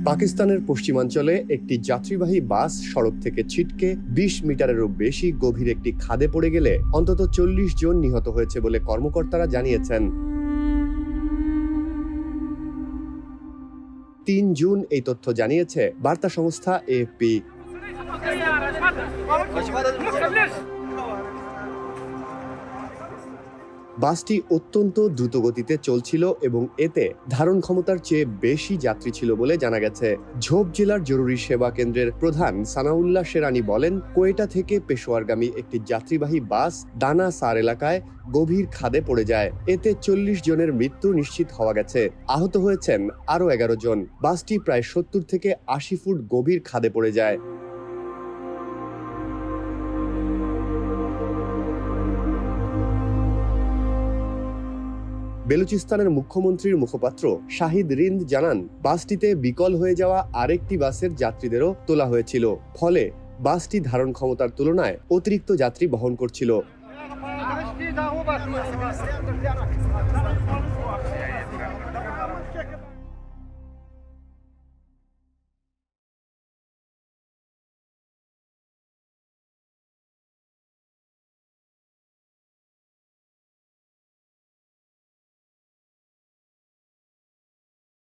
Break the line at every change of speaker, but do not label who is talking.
পাকিস্তানের পশ্চিমাঞ্চলে একটি যাত্রীবাহী বাস সড়ক থেকে ছিটকে ২০ মিটারেরও বেশি গভীর একটি খাদে পড়ে গেলে অন্তত ৪০ জন নিহত হয়েছে বলে কর্মকর্তারা জানিয়েছেন। ৩ জুন এই তথ্য জানিয়েছে বার্তা সংস্থা এএফপি। বাসটি অত্যন্ত দ্রুতগতিতে চলছিল এবং এতে ধারণ ক্ষমতার চেয়ে বেশি যাত্রী ছিল বলে জানা গেছে। ঝোপ জেলার জরুরি সেবা কেন্দ্রের প্রধান সানাউল্লাহ শেরানি বলেন, কোয়েটা থেকে পেশোয়ারগামী একটি যাত্রীবাহী বাস দানা সার এলাকায় গভীর খাদে পড়ে যায়। এতে ৪০ জনের মৃত্যু নিশ্চিত হওয়া গেছে। আহত হয়েছেন আরও ১১ জন। বাসটি প্রায় ৭০ থেকে ৮০ ফুট গভীর খাদে পড়ে যায়। বেলুচিস্তানের মুখ্যমন্ত্রীর মুখপাত্র শাহিদ রিন্দ জানান, বাসটিতে বিকল হয়ে যাওয়া আরেকটি বাসের যাত্রীদেরও তোলা হয়েছিল। ফলে বাসটি ধারণ ক্ষমতার তুলনায় অতিরিক্ত যাত্রী বহন করছিল।